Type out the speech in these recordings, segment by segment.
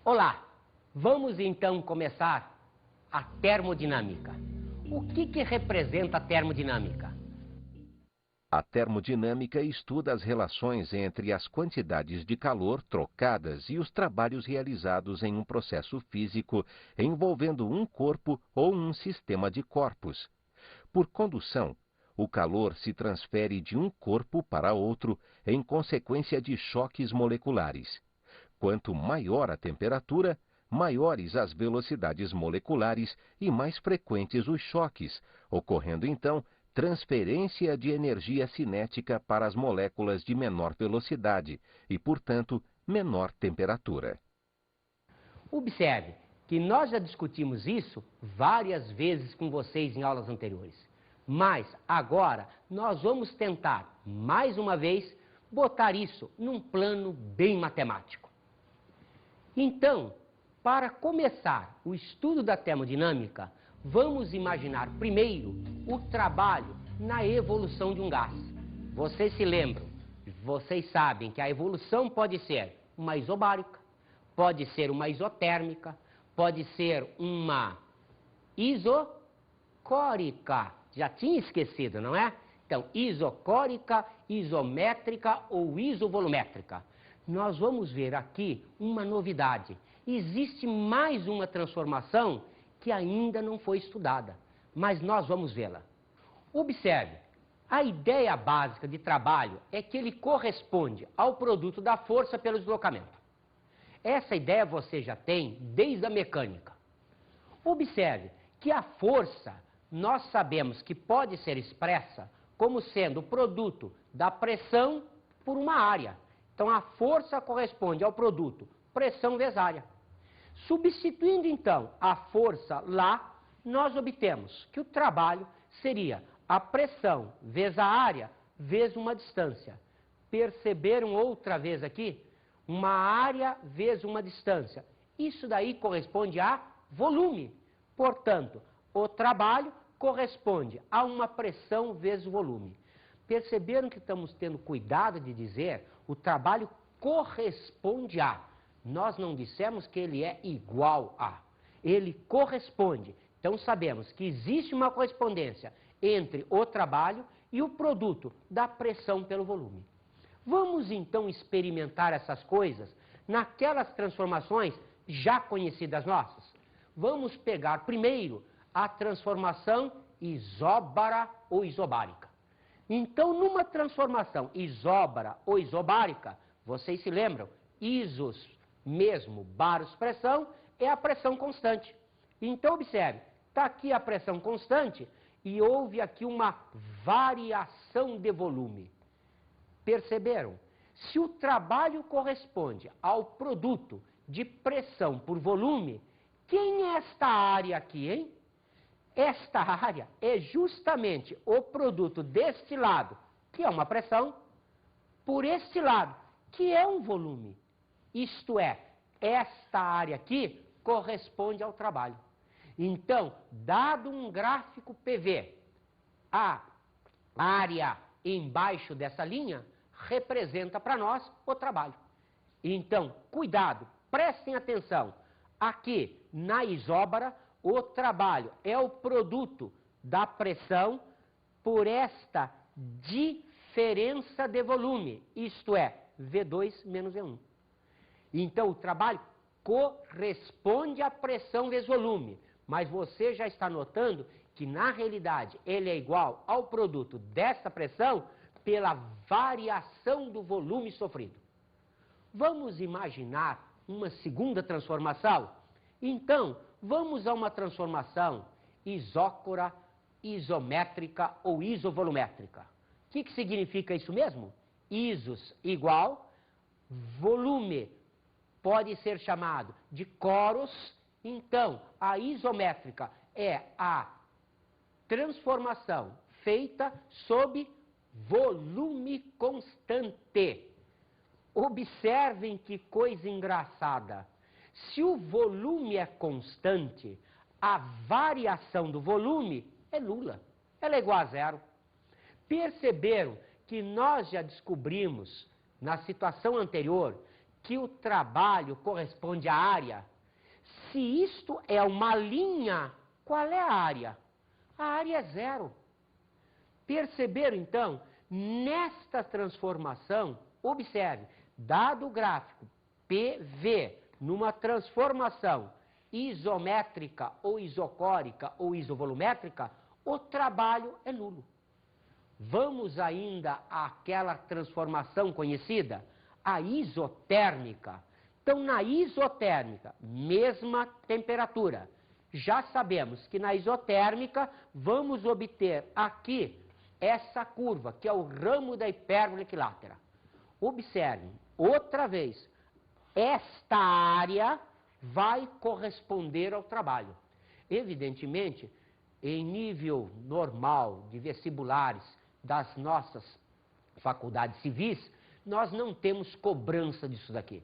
Olá, vamos então começar a termodinâmica. O que representa a termodinâmica? A termodinâmica estuda as relações entre as quantidades de calor trocadas e os trabalhos realizados em um processo físico envolvendo um corpo ou um sistema de corpos. Por condução, o calor se transfere de um corpo para outro em consequência de choques moleculares. Quanto maior a temperatura, maiores as velocidades moleculares e mais frequentes os choques, ocorrendo então transferência de energia cinética para as moléculas de menor velocidade e, portanto, menor temperatura. Observe que nós já discutimos isso várias vezes com vocês em aulas anteriores. Mas agora nós vamos tentar, mais uma vez, botar isso num plano bem matemático. Então, para começar o estudo da termodinâmica, vamos imaginar primeiro o trabalho na evolução de um gás. Vocês se lembram, vocês sabem que a evolução pode ser uma isobárica, pode ser uma isotérmica, pode ser uma isocórica. Já tinha esquecido, não é? Então, isocórica, isométrica ou isovolumétrica. Nós vamos ver aqui uma novidade. Existe mais uma transformação que ainda não foi estudada, mas nós vamos vê-la. Observe, a ideia básica de trabalho é que ele corresponde ao produto da força pelo deslocamento. Essa ideia você já tem desde a mecânica. Observe que a força, nós sabemos que pode ser expressa como sendo o produto da pressão por uma área. Então, a força corresponde ao produto pressão vezes área. Substituindo, então, a força lá, nós obtemos que o trabalho seria a pressão vezes a área vezes uma distância. Perceberam outra vez aqui? Uma área vezes uma distância. Isso daí corresponde a volume. Portanto, o trabalho corresponde a uma pressão vezes volume. Perceberam que estamos tendo cuidado de dizer o trabalho corresponde a. Nós não dissemos que ele é igual a. Ele corresponde. Então sabemos que existe uma correspondência entre o trabalho e o produto da pressão pelo volume. Vamos então experimentar essas coisas naquelas transformações já conhecidas nossas. Vamos pegar primeiro a transformação isóbara ou isobárica. Então, numa transformação isóbara ou isobárica, vocês se lembram, isos mesmo, baros pressão, é a pressão constante. Então, observe, está aqui a pressão constante e houve aqui uma variação de volume. Perceberam? Se o trabalho corresponde ao produto de pressão por volume, quem é esta área aqui, hein? Esta área é justamente o produto deste lado, que é uma pressão, por este lado, que é um volume. Isto é, esta área aqui corresponde ao trabalho. Então, dado um gráfico PV, a área embaixo dessa linha representa para nós o trabalho. Então, cuidado, prestem atenção. Aqui, na isóbara, o trabalho é o produto da pressão por esta diferença de volume, isto é, V2 menos V1. Então, o trabalho corresponde à pressão vezes volume, mas você já está notando que, na realidade, ele é igual ao produto dessa pressão pela variação do volume sofrido. Vamos imaginar uma segunda transformação? Então, vamos a uma transformação isócora, isométrica ou isovolumétrica. O que significa isso mesmo? Isos igual, volume pode ser chamado de coros. Então, a isométrica é a transformação feita sob volume constante. Observem que coisa engraçada. Se o volume é constante, a variação do volume é nula. Ela é igual a zero. Perceberam que nós já descobrimos, na situação anterior, que o trabalho corresponde à área? Se isto é uma linha, qual é a área? A área é zero. Perceberam, então? Nesta transformação, observe, dado o gráfico PV numa transformação isométrica ou isocórica ou isovolumétrica, o trabalho é nulo. Vamos ainda àquela transformação conhecida, a isotérmica. Então, na isotérmica, mesma temperatura. Já sabemos que na isotérmica vamos obter aqui essa curva, que é o ramo da hipérbole equilátera. Observem, outra vez, esta área vai corresponder ao trabalho. Evidentemente, em nível normal de vestibulares das nossas faculdades civis, nós não temos cobrança disso daqui.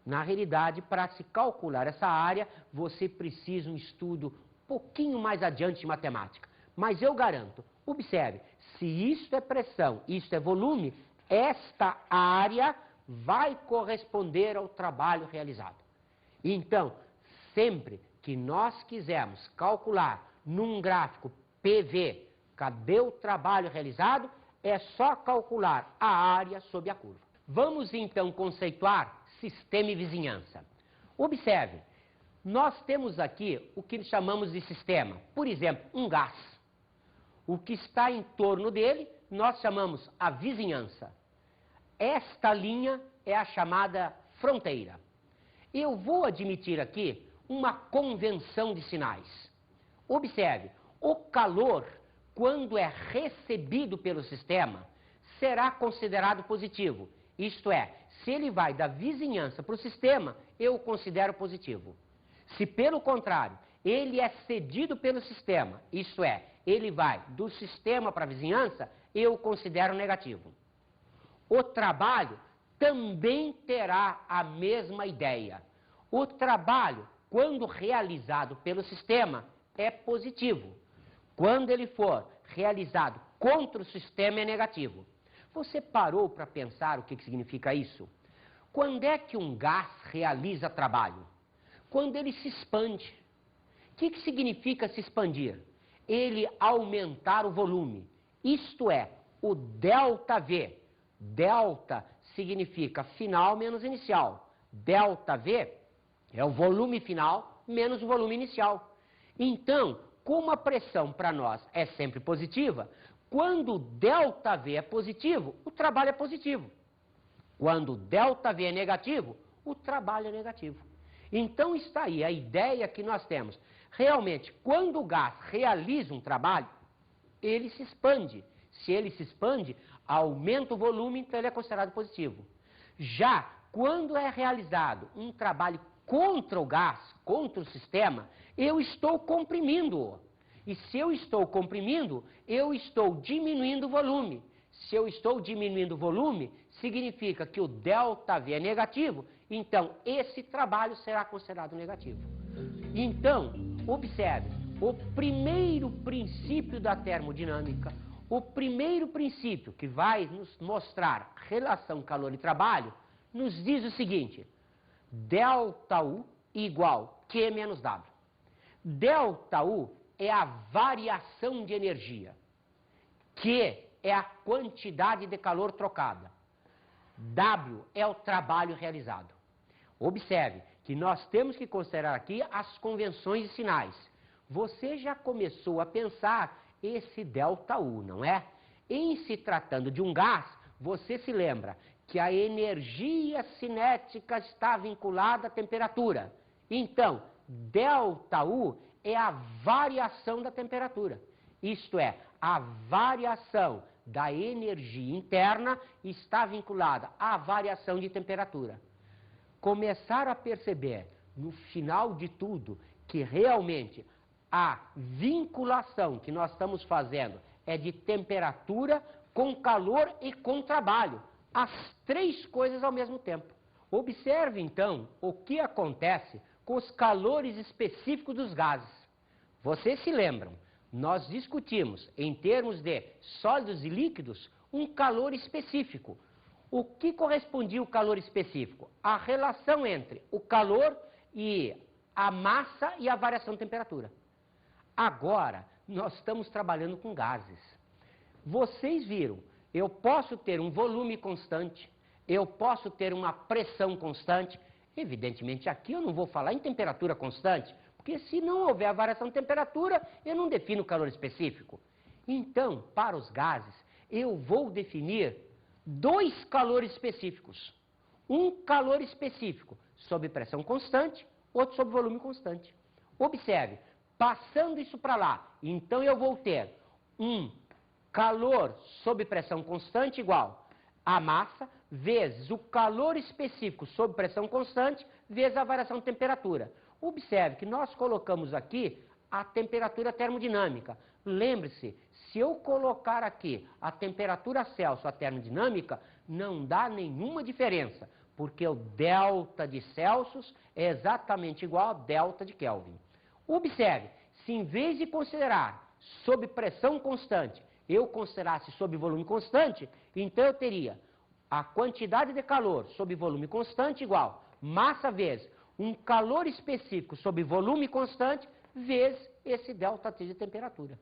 Na realidade, para se calcular essa área, você precisa um estudo um pouquinho mais adiante de matemática. Mas eu garanto, observe, se isto é pressão, isto é volume, esta área vai corresponder ao trabalho realizado. Então, sempre que nós quisermos calcular num gráfico PV, cadê o trabalho realizado, é só calcular a área sob a curva. Vamos então conceituar sistema e vizinhança. Observe, nós temos aqui o que chamamos de sistema. Por exemplo, um gás. O que está em torno dele, nós chamamos a vizinhança. Esta linha é a chamada fronteira. Eu vou admitir aqui uma convenção de sinais. Observe, o calor, quando é recebido pelo sistema, será considerado positivo. Isto é, se ele vai da vizinhança para o sistema, eu o considero positivo. Se, pelo contrário, ele é cedido pelo sistema, isto é, ele vai do sistema para a vizinhança, eu o considero negativo. O trabalho também terá a mesma ideia. O trabalho, quando realizado pelo sistema, é positivo. Quando ele for realizado contra o sistema, é negativo. Você parou para pensar o que significa isso? Quando é que um gás realiza trabalho? Quando ele se expande. O que significa se expandir? Ele aumentar o volume. Isto é, o ΔV. Delta significa final menos inicial. ΔV é o volume final menos o volume inicial. Então, como a pressão para nós é sempre positiva, quando o ΔV é positivo, o trabalho é positivo. Quando o ΔV é negativo, o trabalho é negativo. Então está aí a ideia que nós temos. Realmente, quando o gás realiza um trabalho, ele se expande. Se ele se expande, aumenta o volume, então ele é considerado positivo. Já quando é realizado um trabalho contra o gás, contra o sistema, eu estou comprimindo-o. E se eu estou comprimindo, eu estou diminuindo o volume. Se eu estou diminuindo o volume, significa que o ΔV é negativo, então esse trabalho será considerado negativo. Então, observe, o primeiro princípio da termodinâmica, o primeiro princípio que vai nos mostrar relação calor e trabalho, nos diz o seguinte: ΔU igual Q menos W. ΔU é a variação de energia. Q é a quantidade de calor trocada. W é o trabalho realizado. Observe que nós temos que considerar aqui as convenções de sinais. Você já começou a pensar esse ΔU, não é? Em se tratando de um gás, você se lembra que a energia cinética está vinculada à temperatura. Então, ΔU é a variação da temperatura. Isto é, a variação da energia interna está vinculada à variação de temperatura. Começaram a perceber, no final de tudo, que realmente a vinculação que nós estamos fazendo é de temperatura com calor e com trabalho. As três coisas ao mesmo tempo. Observe, então, o que acontece com os calores específicos dos gases. Vocês se lembram, nós discutimos, em termos de sólidos e líquidos, um calor específico. O que correspondia ao calor específico? A relação entre o calor e a massa e a variação de temperatura. Agora, nós estamos trabalhando com gases. Vocês viram, eu posso ter um volume constante, eu posso ter uma pressão constante. Evidentemente, aqui eu não vou falar em temperatura constante, porque se não houver a variação de temperatura, eu não defino calor específico. Então, para os gases, eu vou definir dois calores específicos. Um calor específico sob pressão constante, outro sob volume constante. Observe, passando isso para lá, então eu vou ter um calor sob pressão constante igual a massa vezes o calor específico sob pressão constante vezes a variação de temperatura. Observe que nós colocamos aqui a temperatura termodinâmica. Lembre-se, se eu colocar aqui a temperatura Celsius, a termodinâmica, não dá nenhuma diferença, porque o delta de Celsius é exatamente igual a delta de Kelvin. Observe, se em vez de considerar sob pressão constante, eu considerasse sob volume constante, então eu teria a quantidade de calor sob volume constante igual massa vezes um calor específico sob volume constante vezes esse delta T de temperatura.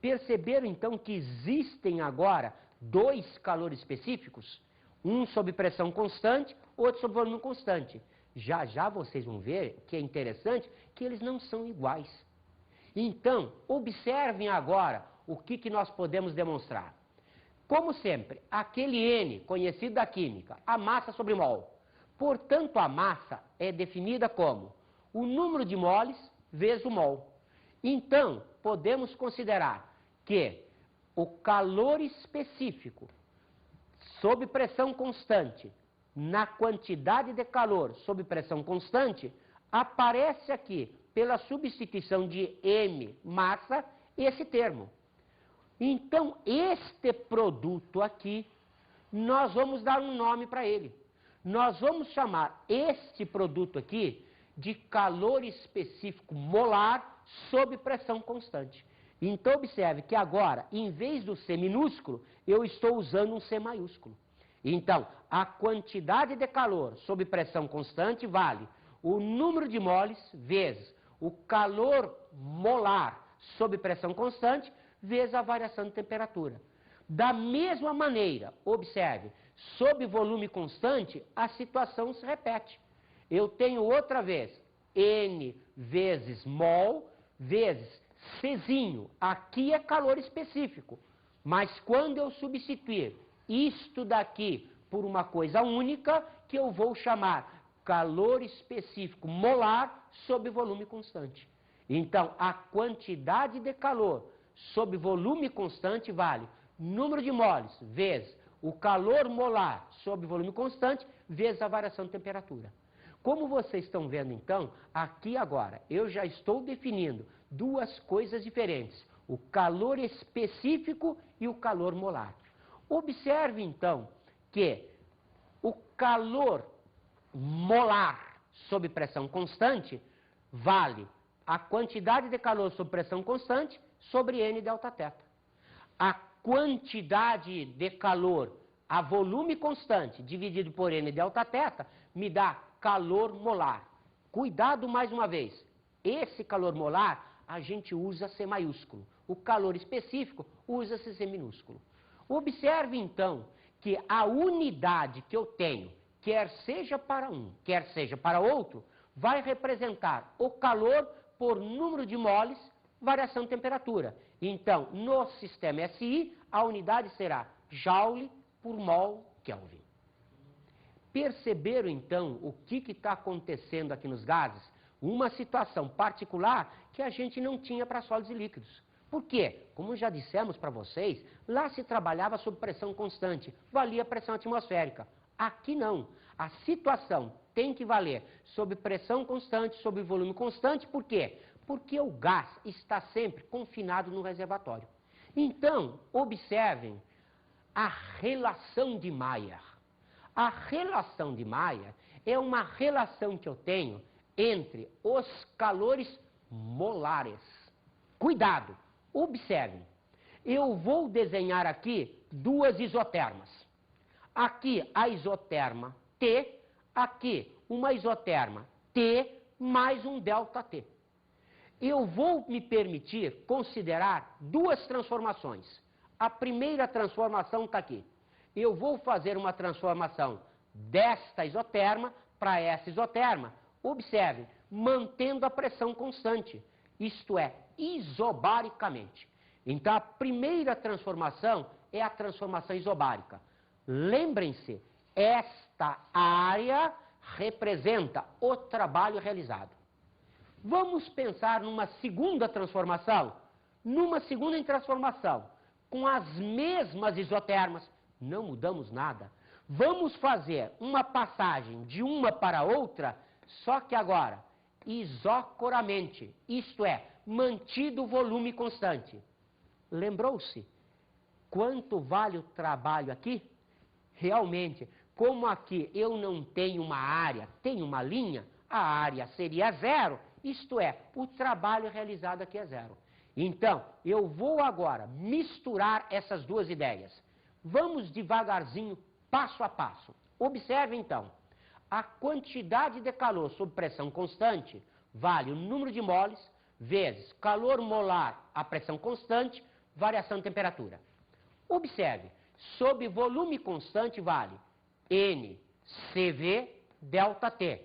Perceberam então que existem agora dois calores específicos? Um sob pressão constante, outro sob volume constante. Já já vocês vão ver que é interessante que eles não são iguais. Então, observem agora o que nós podemos demonstrar. Como sempre, aquele N, conhecido da química, a massa sobre mol. Portanto, a massa é definida como o número de moles vezes o mol. Então, podemos considerar que o calor específico sob pressão constante, na quantidade de calor sob pressão constante, aparece aqui, pela substituição de M, massa, esse termo. Então, este produto aqui, nós vamos dar um nome para ele. Nós vamos chamar este produto aqui de calor específico molar sob pressão constante. Então, observe que agora, em vez do C minúsculo, eu estou usando um C maiúsculo. Então, a quantidade de calor sob pressão constante vale o número de moles vezes o calor molar sob pressão constante vezes a variação de temperatura. Da mesma maneira, observe, sob volume constante, a situação se repete. Eu tenho outra vez N vezes mol vezes Czinho. Aqui é calor específico. Mas quando eu substituir isto daqui por uma coisa única, que eu vou chamar calor específico molar sob volume constante. Então, a quantidade de calor sob volume constante vale número de moles vezes o calor molar sob volume constante vezes a variação de temperatura. Como vocês estão vendo, então, aqui agora, eu já estou definindo duas coisas diferentes, o calor específico e o calor molar. Observe, então, que o calor molar sob pressão constante vale a quantidade de calor sob pressão constante sobre N delta θ. A quantidade de calor a volume constante dividido por N delta θ me dá calor molar. Cuidado mais uma vez, esse calor molar a gente usa C maiúsculo, o calor específico usa-se C minúsculo. Observe então que a unidade que eu tenho, quer seja para um, quer seja para outro, vai representar o calor por número de moles, variação de temperatura. Então, no sistema SI, a unidade será Joule por mol Kelvin. Perceberam, então, o que está acontecendo aqui nos gases? Uma situação particular que a gente não tinha para sólidos e líquidos. Por quê? Como já dissemos para vocês, lá se trabalhava sob pressão constante, valia a pressão atmosférica. Aqui não. A situação tem que valer sob pressão constante, sob volume constante. Por quê? Porque o gás está sempre confinado no reservatório. Então, observem a relação de Mayer. A relação de Mayer é uma relação que eu tenho entre os calores molares. Cuidado, observem. Eu vou desenhar aqui duas isotermas. aqui a isoterma T, aqui uma isoterma T mais um ΔT. Eu vou me permitir considerar duas transformações. A primeira transformação está aqui. Eu vou fazer uma transformação desta isoterma para essa isoterma. Observe, mantendo a pressão constante, isto é, isobaricamente. Então, a primeira transformação é a transformação isobárica. Lembrem-se, esta área representa o trabalho realizado. Vamos pensar numa segunda transformação. Numa segunda transformação, com as mesmas isotermas, não mudamos nada. Vamos fazer uma passagem de uma para outra, só que agora, isocoramente, isto é, mantido o volume constante. Lembrou-se quanto vale o trabalho aqui? Realmente, como aqui eu não tenho uma área, tenho uma linha, a área seria zero, isto é, o trabalho realizado aqui é zero. Então, eu vou agora misturar essas duas ideias. Vamos devagarzinho, passo a passo. Observe então, a quantidade de calor sob pressão constante vale o número de moles vezes calor molar a pressão constante, variação de temperatura. Observe, sob volume constante vale NCV ΔT,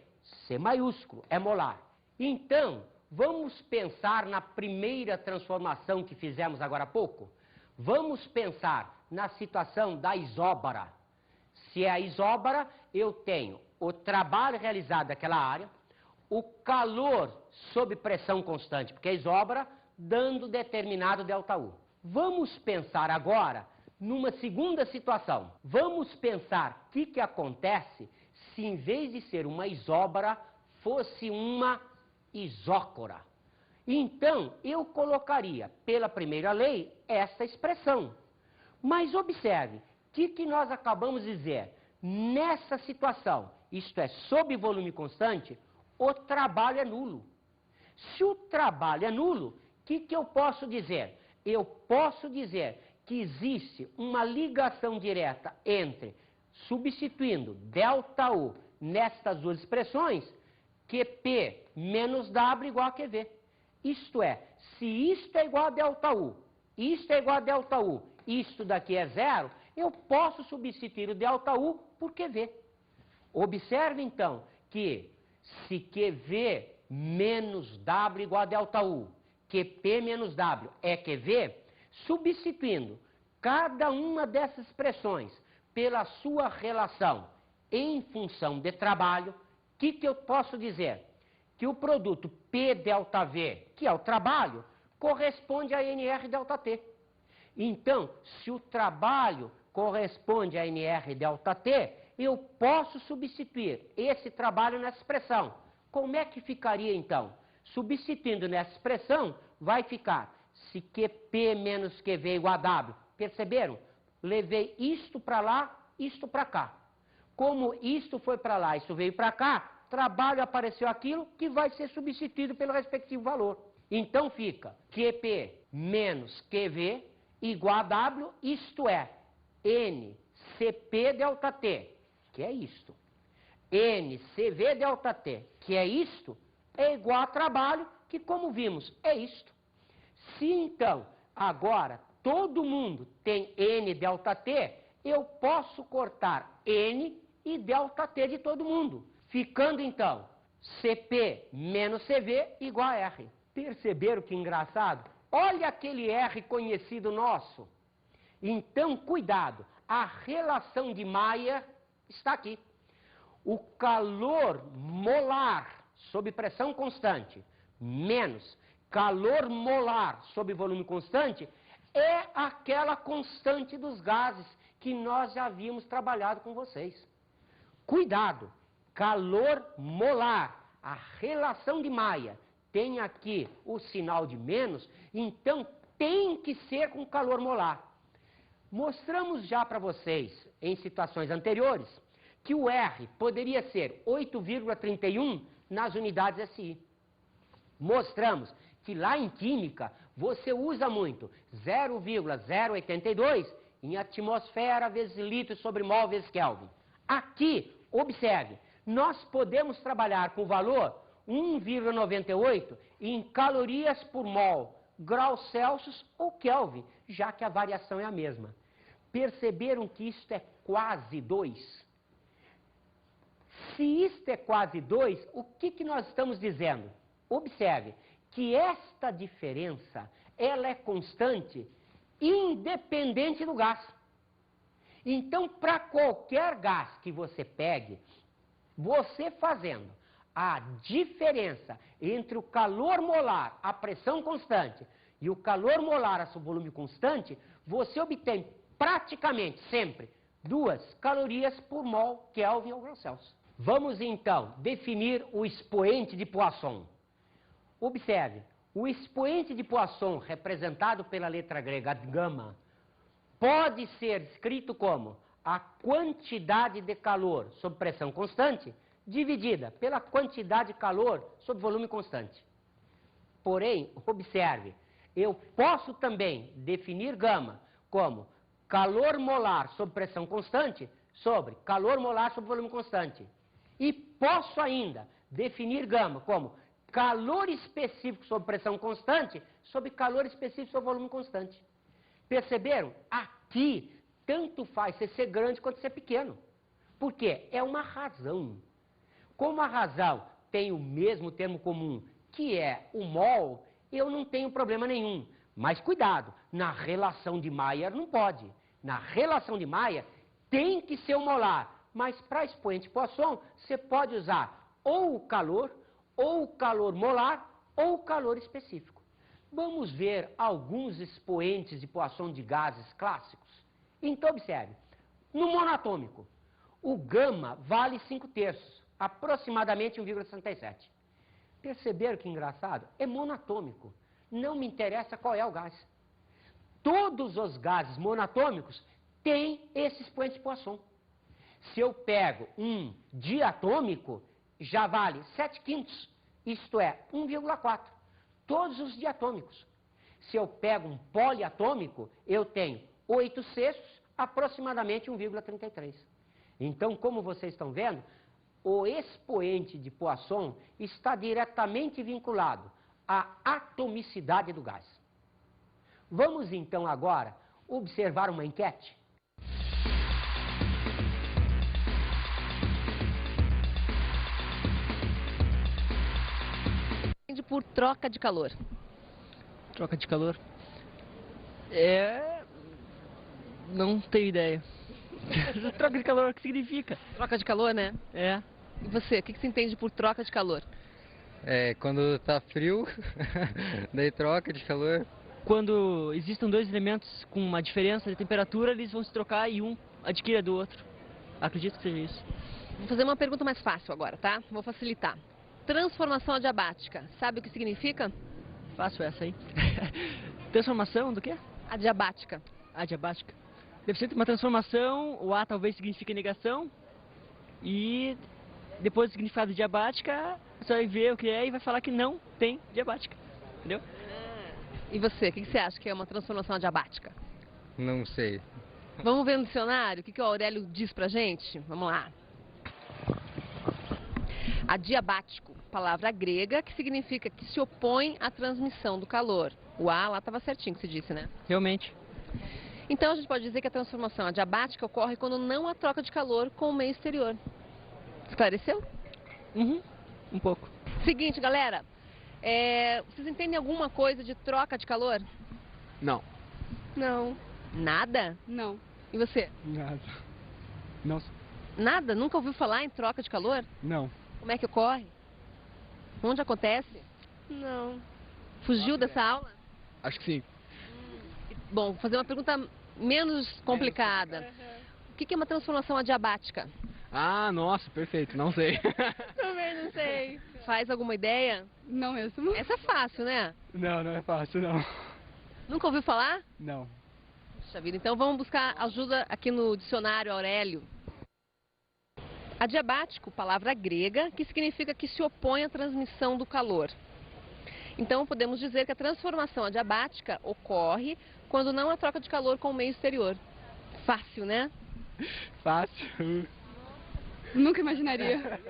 C maiúsculo, é molar. Então, vamos pensar na primeira transformação que fizemos agora há pouco? Vamos pensar na situação da isóbara. Se é a isóbara, eu tenho o trabalho realizado naquela área, o calor sob pressão constante, porque é isóbara, dando determinado ΔU. Vamos pensar agora numa segunda situação. Vamos pensar o que acontece se em vez de ser uma isóbara, fosse uma isócora. Então, eu colocaria, pela primeira lei, essa expressão. Mas observe, o que nós acabamos de dizer? Nessa situação, isto é, sob volume constante, o trabalho é nulo. Se o trabalho é nulo, o que eu posso dizer? Eu posso dizer que existe uma ligação direta entre, substituindo ΔU nestas duas expressões, QP menos W igual a QV. Isto é, se isto é igual a ΔU, isto é igual a ΔU, isto daqui é zero, eu posso substituir o ΔU por QV. Observe então que se QV menos W igual a ΔU, QP menos W é QV, substituindo cada uma dessas expressões pela sua relação em função de trabalho, o que eu posso dizer? Que o produto PΔV, que é o trabalho, corresponde a NR∆T. Então, se o trabalho corresponde a NR∆T, eu posso substituir esse trabalho nessa expressão. Como é que ficaria então? Substituindo nessa expressão, vai ficar se QP menos QV igual a W. Perceberam? Levei isto para lá, isto para cá. Como isto foi para lá, isso veio para cá, trabalho apareceu aquilo que vai ser substituído pelo respectivo valor. Então fica QP menos QV igual a W, isto é, NCP∆T, que é isto. NCV∆T, que é isto, é igual a trabalho, que como vimos, é isto. Se então, agora, todo mundo tem N∆T, eu posso cortar N e ΔT de todo mundo, ficando então CP menos CV igual a R. Perceberam que engraçado? Olha aquele R conhecido nosso. Então, cuidado, a relação de Mayer está aqui. O calor molar sob pressão constante menos calor molar sob volume constante é aquela constante dos gases que nós já havíamos trabalhado com vocês. Cuidado, calor molar, a relação de Mayer tem aqui o sinal de menos, então tem que ser com calor molar. Mostramos já para vocês, em situações anteriores, que o R poderia ser 8,31 nas unidades SI. Mostramos que lá em Química você usa muito 0,082 em atmosfera vezes litro sobre mol vezes Kelvin. Aqui, observe, nós podemos trabalhar com o valor 1,98 em calorias por mol, graus Celsius ou Kelvin, já que a variação é a mesma. Perceberam que isto é quase 2? Se isto é quase 2, o que nós estamos dizendo? Observe que esta diferença, ela é constante, independente do gás. Então, para qualquer gás que você pegue, você fazendo a diferença entre o calor molar, a pressão constante, e o calor molar, a seu volume constante, você obtém praticamente sempre 2 calorias por mol Kelvin ou grau Celsius. Vamos então definir o expoente de Poisson. Observe, o expoente de Poisson, representado pela letra grega gama, pode ser escrito como a quantidade de calor sob pressão constante dividida pela quantidade de calor sob volume constante. Porém, observe, eu posso também definir gama como calor molar sob pressão constante sobre calor molar sob volume constante. E posso ainda definir gama como calor específico sob pressão constante sobre calor específico sob volume constante. Perceberam? Aqui, tanto faz ser grande quanto ser pequeno. Por quê? É uma razão. Como a razão tem o mesmo termo comum, que é o mol, eu não tenho problema nenhum. Mas cuidado, na relação de Mayer não pode. Na relação de Mayer tem que ser o molar. Mas para expoente Poisson, você pode usar ou o calor molar, ou o calor específico. Vamos ver alguns expoentes de Poisson de gases clássicos? Então, observe. No monatômico, o gama vale 5/3, aproximadamente 1,67. Perceberam que engraçado? É monatômico. Não me interessa qual é o gás. Todos os gases monatômicos têm esse expoente de Poisson. Se eu pego um diatômico, já vale 7/5, isto é, 1,4. Todos os diatômicos. Se eu pego um poliatômico, eu tenho 8/6, aproximadamente 1,33. Então, como vocês estão vendo, o expoente de Poisson está diretamente vinculado à atomicidade do gás. Vamos então agora observar uma enquete. Por troca de calor. Troca de calor? Não tenho ideia. Troca de calor, o que significa? Troca de calor, né? É. E você, o que você entende por troca de calor? Quando tá frio, daí troca de calor. Quando existem 2 elementos com uma diferença de temperatura, eles vão se trocar e um adquire do outro. Acredito que seja isso. Vou fazer uma pergunta mais fácil agora, tá? Vou facilitar. Transformação adiabática, sabe o que significa? Fácil essa aí. Transformação do quê? Adiabática. Adiabática. Deve ser uma transformação, o A talvez signifique negação, e depois do significado de diabática, você vai ver o que é e vai falar que não tem diabática. Entendeu? E você, o que você acha que é uma transformação adiabática? Não sei. Vamos ver no dicionário o que o Aurélio diz pra gente? Vamos lá. Adiabático, palavra grega que significa que se opõe à transmissão do calor. O A lá estava certinho que se disse, né? Realmente. Então a gente pode dizer que a transformação adiabática ocorre quando não há troca de calor com o meio exterior. Esclareceu? Um pouco. Seguinte, galera. Vocês entendem alguma coisa de troca de calor? Não. Não. Nada? Não. E você? Nada. Não. Nada? Nunca ouviu falar em troca de calor? Não. Como é que ocorre? Onde acontece? Não. Fugiu dessa aula? Acho que sim. Bom, vou fazer uma pergunta menos complicada. O que é uma transformação adiabática? Ah, nossa, perfeito. Não sei. Também não sei. Faz alguma ideia? Não mesmo. Essa é fácil, né? Não, não é fácil, não. Nunca ouviu falar? Não. Puxa vida, então vamos buscar ajuda aqui no dicionário Aurélio. Adiabático, palavra grega, que significa que se opõe à transmissão do calor. Então podemos dizer que a transformação adiabática ocorre quando não há troca de calor com o meio exterior. Fácil, né? Fácil. Nunca imaginaria.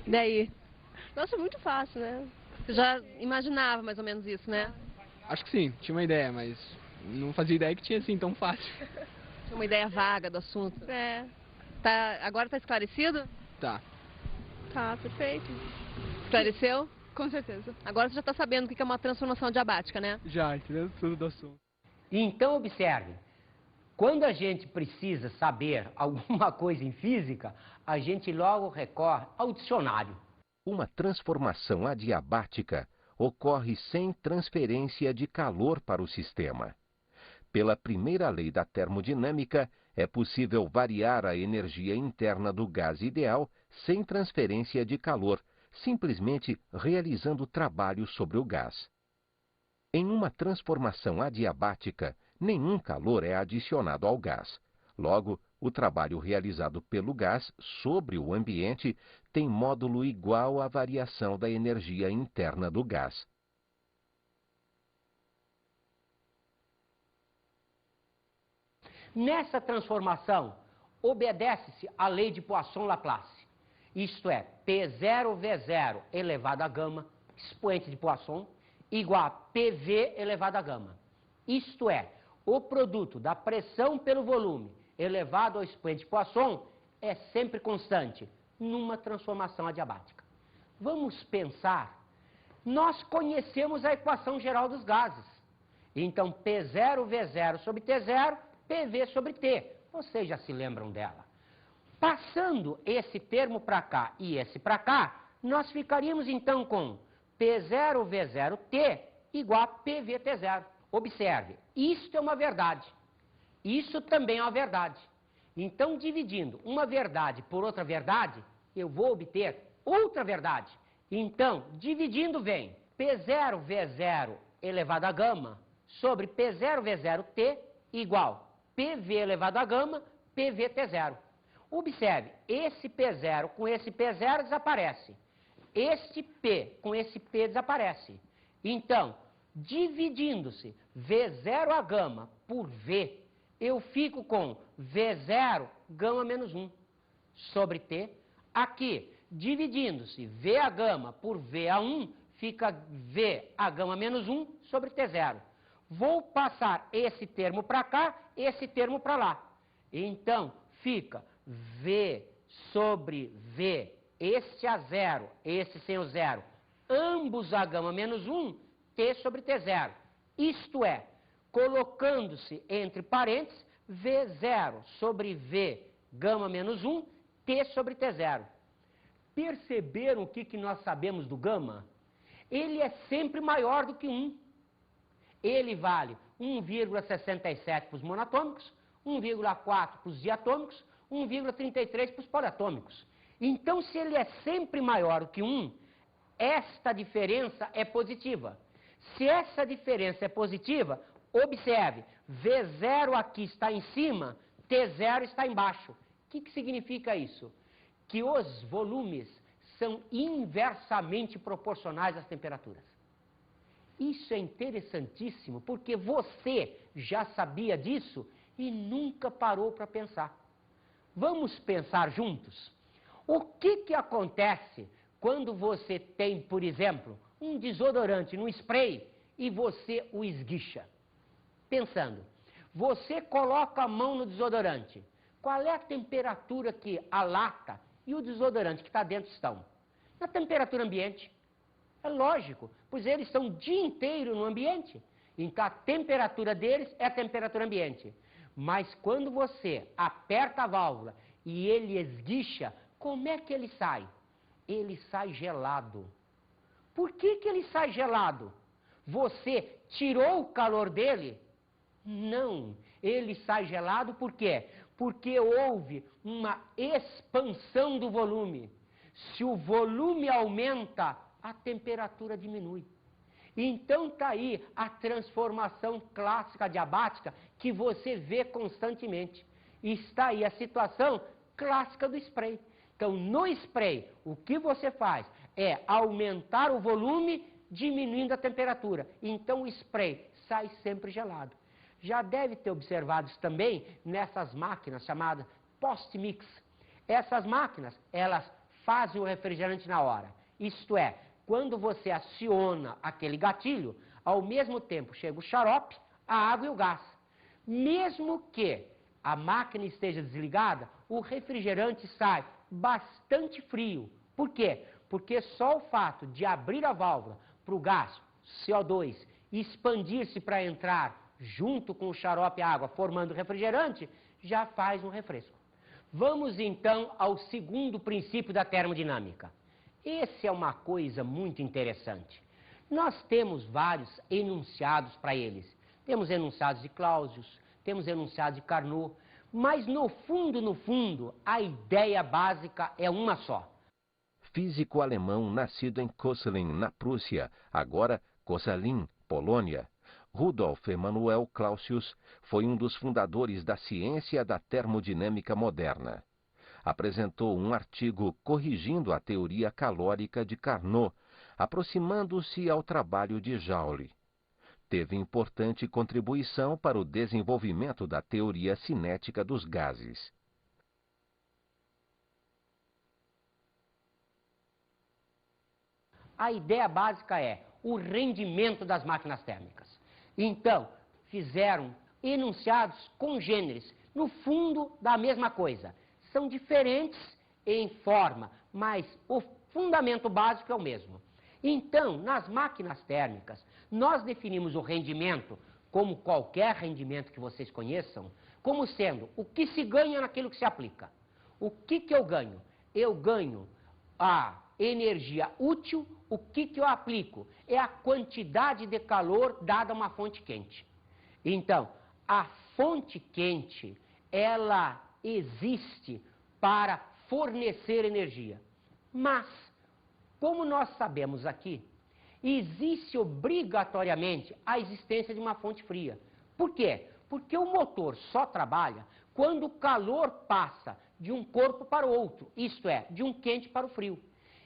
E daí? Nossa, muito fácil, né? Você já imaginava mais ou menos isso, né? Acho que sim, tinha uma ideia, mas não fazia ideia que tinha assim tão fácil. Tinha uma ideia vaga do assunto. É, Agora tá esclarecido? Tá. tá, perfeito. Esclareceu? Com certeza. Agora você já tá sabendo o que é uma transformação diabática, né? Já, entendeu tudo do assunto. Então, observe, quando a gente precisa saber alguma coisa em física, a gente logo recorre ao dicionário. Uma transformação adiabática ocorre sem transferência de calor para o sistema. Pela primeira lei da termodinâmica, é possível variar a energia interna do gás ideal sem transferência de calor, simplesmente realizando trabalho sobre o gás. Em uma transformação adiabática, nenhum calor é adicionado ao gás. Logo, o trabalho realizado pelo gás sobre o ambiente tem módulo igual à variação da energia interna do gás. Nessa transformação, obedece-se à lei de Poisson-Laplace. Isto é, P0V0 elevado a gama, expoente de Poisson, igual a PV elevado a gama. Isto é, o produto da pressão pelo volume elevado ao expoente de Poisson é sempre constante numa transformação adiabática. Vamos pensar, nós conhecemos a equação geral dos gases. Então, P0V0 sobre T0, PV sobre T. Vocês já se lembram dela. Passando esse termo para cá e esse para cá, nós ficaríamos então com P0V0T igual a PVT0. Observe, isto é uma verdade. Isso também é uma verdade. Então, dividindo uma verdade por outra verdade, eu vou obter outra verdade. Então, dividindo vem P0V0 elevado a gama sobre P0V0T igual PV elevado a gama, PVT0. Observe, esse P0 com esse P0 desaparece. Este P com esse P desaparece. Então, dividindo-se V0 a gama por V, eu fico com V0 gama menos 1 sobre T. Aqui, dividindo-se V a gama por V a 1, fica V a gama menos 1 sobre T0. Vou passar esse termo para cá, esse termo para lá. Então, fica V sobre V, este a zero, esse sem o zero, ambos a gama menos 1, T sobre T0. Isto é, colocando-se entre parênteses, V0 sobre V, gama menos 1, T sobre T0. Perceberam o que nós sabemos do gama? Ele é sempre maior do que 1. Ele vale 1,67 para os monatômicos, 1,4 para os diatômicos, 1,33 para os poliatômicos. Então, se ele é sempre maior do que 1, esta diferença é positiva. Se essa diferença é positiva, observe, V0 aqui está em cima, T0 está embaixo. O que significa isso? Que os volumes são inversamente proporcionais às temperaturas. Isso é interessantíssimo, porque você já sabia disso e nunca parou para pensar. Vamos pensar juntos? O que acontece quando você tem, por exemplo, um desodorante no spray e você o esguicha? Pensando, você coloca a mão no desodorante. Qual é a temperatura que a lata e o desodorante que está dentro estão? Na temperatura ambiente. É lógico, pois eles estão o dia inteiro no ambiente. Então a temperatura deles é a temperatura ambiente. Mas quando você aperta a válvula e ele esguicha, como é que ele sai? Ele sai gelado. Por que ele sai gelado? Você tirou o calor dele? Não, ele sai gelado por quê? Porque houve uma expansão do volume. Se o volume aumenta, a temperatura diminui. Então está aí a transformação clássica diabática que você vê constantemente. E está aí a situação clássica do spray. Então, no spray, o que você faz é aumentar o volume, diminuindo a temperatura. Então, o spray sai sempre gelado. já deve ter observado isso também nessas máquinas chamadas post-mix. Essas máquinas, elas fazem o refrigerante na hora. Isto é, quando você aciona aquele gatilho, ao mesmo tempo chega o xarope, a água e o gás. Mesmo que a máquina esteja desligada, o refrigerante sai bastante frio. Por quê? Porque só o fato de abrir a válvula para o gás, CO2, expandir-se para entrar junto com o xarope e a água, formando refrigerante, já faz um refresco. Vamos então ao segundo princípio da termodinâmica. Esse é uma coisa muito interessante. Nós temos vários enunciados para eles. Temos enunciados de Clausius, temos enunciados de Carnot, mas no fundo, a ideia básica é uma só. Físico alemão nascido em Köslin, na Prússia, agora Koszalin, Polônia, Rudolf Emanuel Clausius foi um dos fundadores da ciência da termodinâmica moderna. Apresentou um artigo corrigindo a teoria calórica de Carnot, aproximando-se ao trabalho de Joule. Teve importante contribuição para o desenvolvimento da teoria cinética dos gases. A ideia básica é o rendimento das máquinas térmicas. Então, fizeram enunciados congêneres, no fundo da mesma coisa. São diferentes em forma, mas o fundamento básico é o mesmo. Então, nas máquinas térmicas, nós definimos o rendimento, como qualquer rendimento que vocês conheçam, como sendo o que se ganha naquilo que se aplica. O que eu ganho? Eu ganho a energia útil. O que eu aplico? É a quantidade de calor dada a uma fonte quente. Então, a fonte quente, ela existe para fornecer energia. Mas, como nós sabemos aqui, existe obrigatoriamente a existência de uma fonte fria. Por quê? Porque o motor só trabalha quando o calor passa de um corpo para o outro, isto é, de um quente para o frio.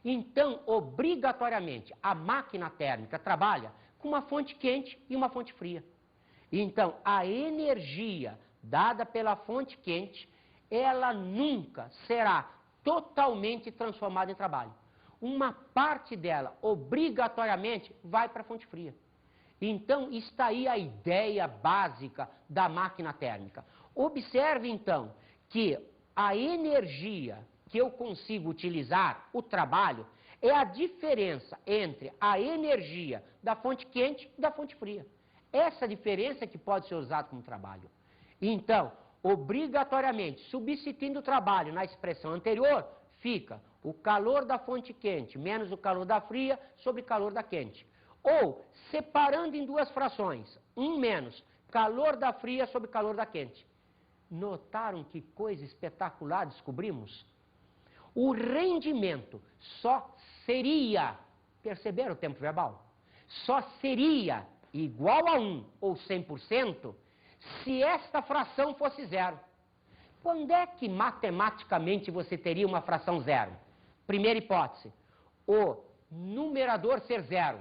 Então, obrigatoriamente, a máquina térmica trabalha com uma fonte quente e uma fonte fria. Então, a energia dada pela fonte quente, ela nunca será totalmente transformada em trabalho. Uma parte dela, obrigatoriamente, vai para a fonte fria. Então, está aí a ideia básica da máquina térmica. Observe, então, que a energia que eu consigo utilizar, o trabalho, é a diferença entre a energia da fonte quente e da fonte fria. Essa diferença que pode ser usada como trabalho. Então, obrigatoriamente, substituindo o trabalho na expressão anterior, fica o calor da fonte quente menos o calor da fria sobre o calor da quente. Ou, separando em duas frações, um menos calor da fria sobre calor da quente. Notaram que coisa espetacular descobrimos? O rendimento só seria, perceberam o tempo verbal? Só seria igual a 1 ou 100% se esta fração fosse zero. Quando é que matematicamente você teria uma fração zero? Primeira hipótese, o numerador ser zero.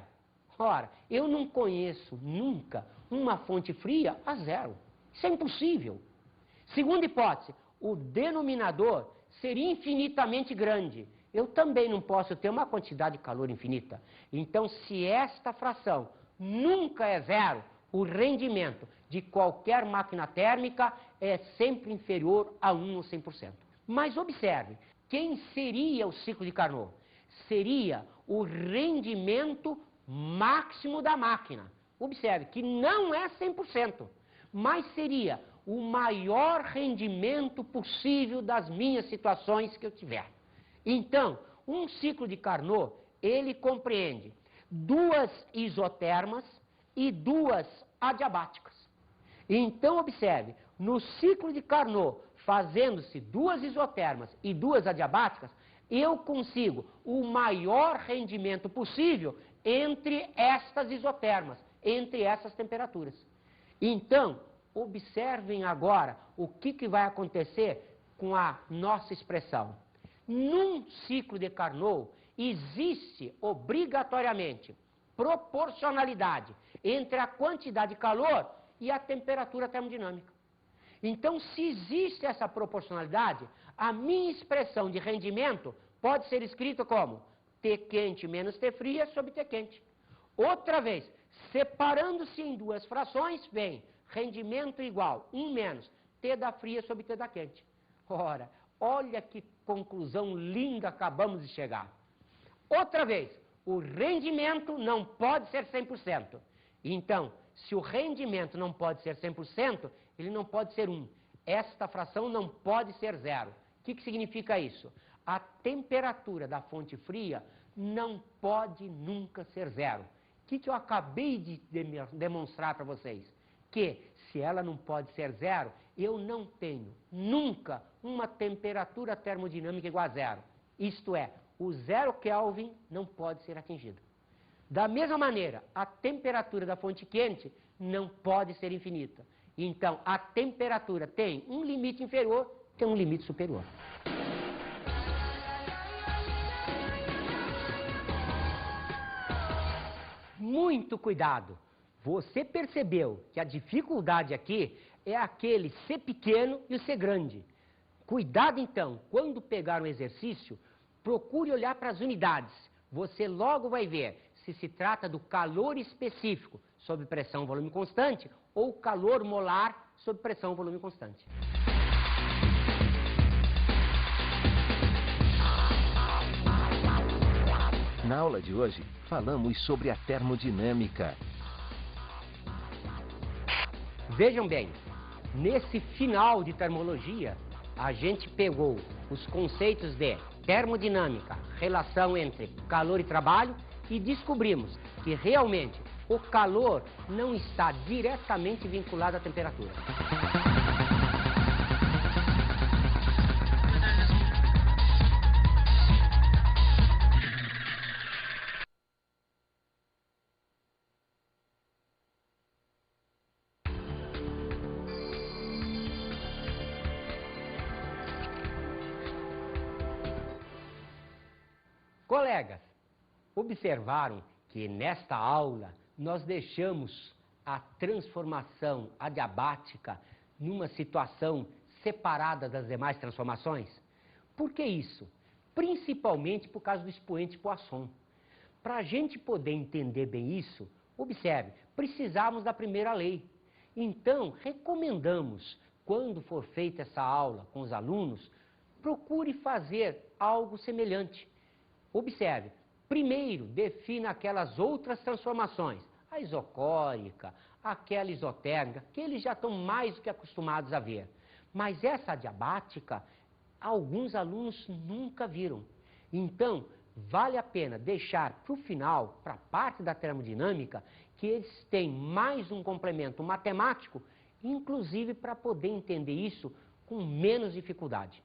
Ora, eu não conheço nunca uma fonte fria a zero. Isso é impossível. Segunda hipótese, o denominador ser infinitamente grande. Eu também não posso ter uma quantidade de calor infinita. Então, se esta fração nunca é zero, o rendimento de qualquer máquina térmica é sempre inferior a 1 ou 100%. Mas observe, quem seria o ciclo de Carnot? Seria o rendimento máximo da máquina. Observe que não é 100%, mas seria o maior rendimento possível das minhas situações que eu tiver. Então, um ciclo de Carnot, ele compreende duas isotermas e duas adiabáticas. Então, observe, no ciclo de Carnot, fazendo-se duas isotermas e duas adiabáticas, eu consigo o maior rendimento possível entre estas isotermas, entre essas temperaturas. Então, observem agora o que vai acontecer com a nossa expressão. Num ciclo de Carnot, existe obrigatoriamente proporcionalidade entre a quantidade de calor e a temperatura termodinâmica. Então, se existe essa proporcionalidade, a minha expressão de rendimento pode ser escrita como T quente menos T fria sobre T quente. Outra vez, separando-se em duas frações, vem rendimento igual 1 menos T da fria sobre T da quente. Ora, olha que conclusão linda acabamos de chegar. Outra vez, o rendimento não pode ser 100%. Então, se o rendimento não pode ser 100%, ele não pode ser 1. Esta fração não pode ser 0. O que significa isso? A temperatura da fonte fria não pode nunca ser 0. O que eu acabei de demonstrar para vocês? Que se ela não pode ser 0, eu não tenho nunca uma temperatura termodinâmica igual a 0. Isto é, o 0 Kelvin não pode ser atingido. Da mesma maneira, a temperatura da fonte quente não pode ser infinita. Então, a temperatura tem um limite inferior, tem um limite superior. Muito cuidado! Você percebeu que a dificuldade aqui é aquele ser pequeno e o ser grande. Cuidado então, quando pegar um exercício, procure olhar para as unidades. Você logo vai ver se trata do calor específico sob pressão volume constante ou calor molar sob pressão volume constante. Na aula de hoje, falamos sobre a termodinâmica. Vejam bem, nesse final de termologia, a gente pegou os conceitos de termodinâmica, relação entre calor e trabalho, e descobrimos que realmente o calor não está diretamente vinculado à temperatura. Colegas, observaram que nesta aula nós deixamos a transformação adiabática numa situação separada das demais transformações? Por que isso? Principalmente por causa do expoente Poisson. Para a gente poder entender bem isso, observe, precisamos da primeira lei. Então, recomendamos, quando for feita essa aula com os alunos, procure fazer algo semelhante. Observe, primeiro defina aquelas outras transformações, a isocórica, aquela isotérmica, que eles já estão mais do que acostumados a ver. Mas essa adiabática, alguns alunos nunca viram. Então, vale a pena deixar para o final, para a parte da termodinâmica, que eles têm mais um complemento matemático, inclusive para poder entender isso com menos dificuldade.